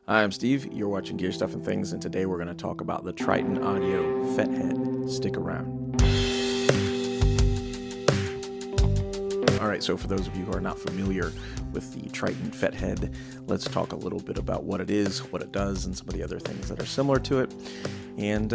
Hi, I'm Steve. You're watching Gear Stuff and Things, and today we're going to talk about the Triton Audio FETHEAD. Stick around. Alright, so for those of you who are not familiar with the Triton FETHEAD, let's talk a little bit about what it is, what it does, and some of the other things that are similar to it. And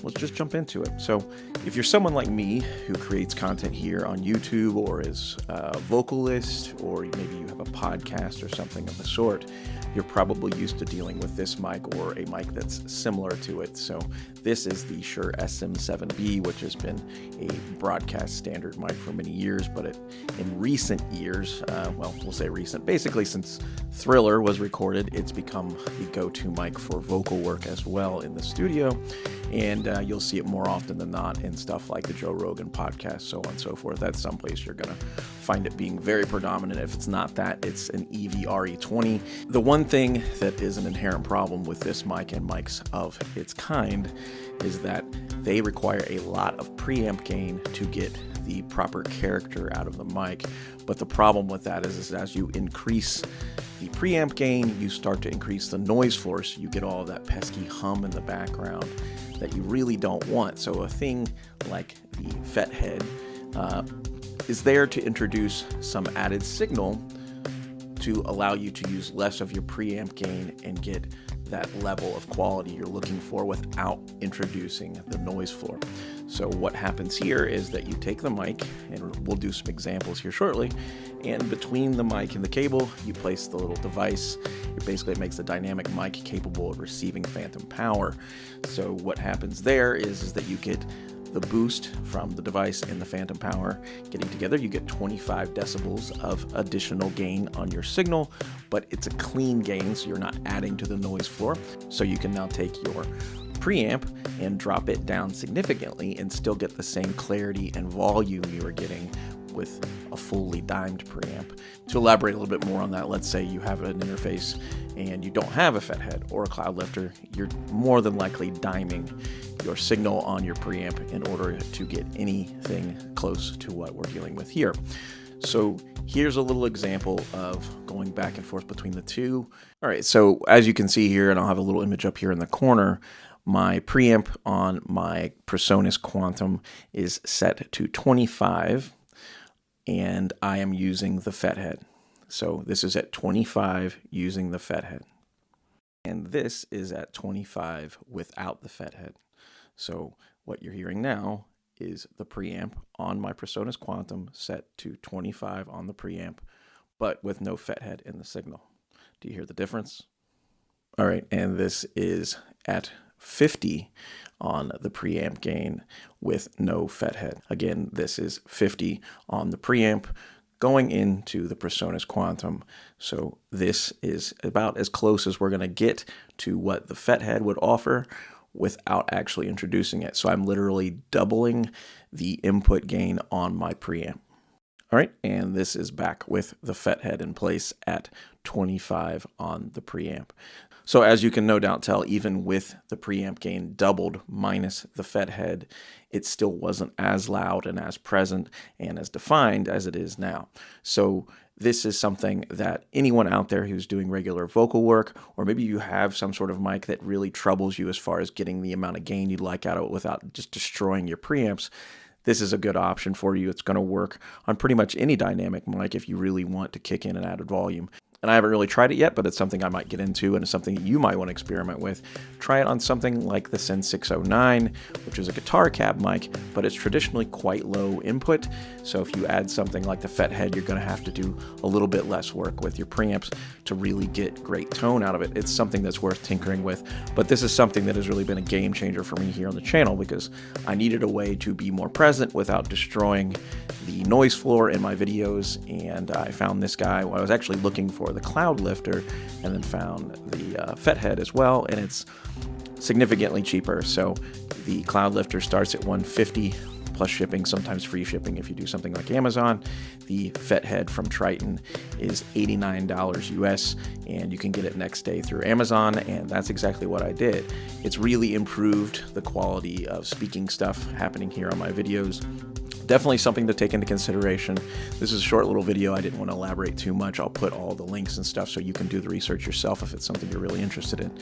let's just jump into it. So if you're someone like me who creates content here on YouTube, or is a vocalist, or maybe you have a podcast or something of the sort, you're probably used to dealing with this mic or a mic that's similar to it. So this is the Shure SM7B, which has been a broadcast standard mic for many years, but in recent years, well, we'll say recent, basically since Thriller was recorded, it's become the go-to mic for vocal work as well in the studio. And you'll see it more often than not in stuff like the Joe Rogan podcast, so on and so forth. That's someplace you're going to find it being very predominant. If it's not that, it's an EV-RE20. The one thing that is an inherent problem with this mic and mics of its kind is that they require a lot of preamp gain to get the proper character out of the mic. But the problem with that is as you increase the preamp gain, you start to increase the noise floor, so you get all of that pesky hum in the background that you really don't want. So a thing like the FETHEAD is there to introduce some added signal to allow you to use less of your preamp gain and get that level of quality you're looking for without introducing the noise floor. So what happens here is that you take the mic, and we'll do some examples here shortly, and between the mic and the cable, you place the little device. It basically makes the dynamic mic capable of receiving phantom power. So what happens there is that you get the boost from the device and the phantom power getting together. You get 25 decibels of additional gain on your signal, but it's a clean gain, so you're not adding to the noise floor. So you can now take your preamp and drop it down significantly and still get the same clarity and volume you were getting with a fully dimed preamp. To elaborate a little bit more on that, let's say you have an interface and you don't have a FETHEAD or a cloudlifter, you're more than likely diming your signal on your preamp in order to get anything close to what we're dealing with here. So here's a little example of going back and forth between the two. All right, so as you can see here, and I'll have a little image up here in the corner, my preamp on my PreSonus Quantum is set to 25, and I am using the FETHEAD. So this is at 25 using the FETHEAD. And this is at 25 without the FETHEAD. So what you're hearing now is the preamp on my PreSonus Quantum set to 25 on the preamp, but with no FETHEAD in the signal. Do you hear the difference? All right, and this is at 50 on the preamp gain with no FETHEAD. Again, this is 50 on the preamp going into the PreSonus Quantum. So this is about as close as we're going to get to what the FETHEAD would offer without actually introducing it. So I'm literally doubling the input gain on my preamp. All right, and this is back with the FETHEAD in place at 25 on the preamp. So as you can no doubt tell, even with the preamp gain doubled minus the FETHEAD, it still wasn't as loud and as present and as defined as it is now. So this is something that anyone out there who's doing regular vocal work, or maybe you have some sort of mic that really troubles you as far as getting the amount of gain you'd like out of it without just destroying your preamps, this is a good option for you. It's going to work on pretty much any dynamic mic if you really want to kick in an added volume. And I haven't really tried it yet, but it's something I might get into, and it's something that you might want to experiment with. Try it on something like the Syn 609, which is a guitar cab mic, but it's traditionally quite low input. So if you add something like the FETHEAD, you're going to have to do a little bit less work with your preamps to really get great tone out of it. It's something that's worth tinkering with, but this is something that has really been a game changer for me here on the channel because I needed a way to be more present without destroying the noise floor in my videos, and I found this guy. I was actually looking for the cloudlifter and then found the FETHEAD as well, and it's significantly cheaper. So the cloudlifter starts at $150 plus shipping, sometimes free shipping if you do something like Amazon. The FETHEAD from Triton is $89 US, and you can get it next day through Amazon, and that's exactly what I did. It's really improved the quality of speaking stuff happening here on my videos. definitely something to take into consideration. This is a short little video. I didn't want to elaborate too much. I'll put all the links and stuff so you can do the research yourself if it's something you're really interested in.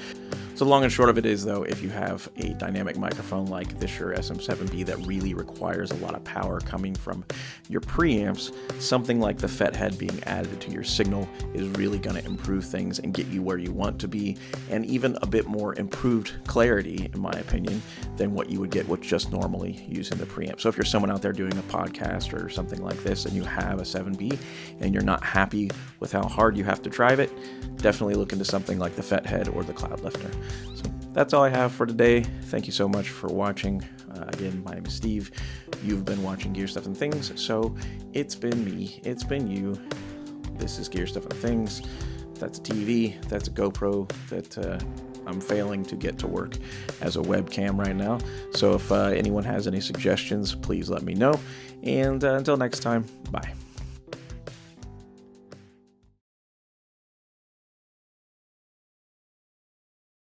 So the long and short of it is, though, if you have a dynamic microphone like this Shure SM7B that really requires a lot of power coming from your preamps, something like the FEThead being added to your signal is really going to improve things and get you where you want to be, and even a bit more improved clarity, in my opinion, than what you would get with just normally using the preamp. So if you're someone out there doing a podcast or something like this and you have a 7B and you're not happy with how hard you have to drive it, definitely look into something like the FEThead or the Cloudlifter. So that's all I have for today. Thank you so much for watching. Again, my name is Steve. You've been watching Gear Stuff and Things, so it's been me, it's been you. This is Gear Stuff and Things. That's a TV, that's a GoPro that I'm failing to get to work as a webcam right now. So if anyone has any suggestions, please let me know. And until next time, bye.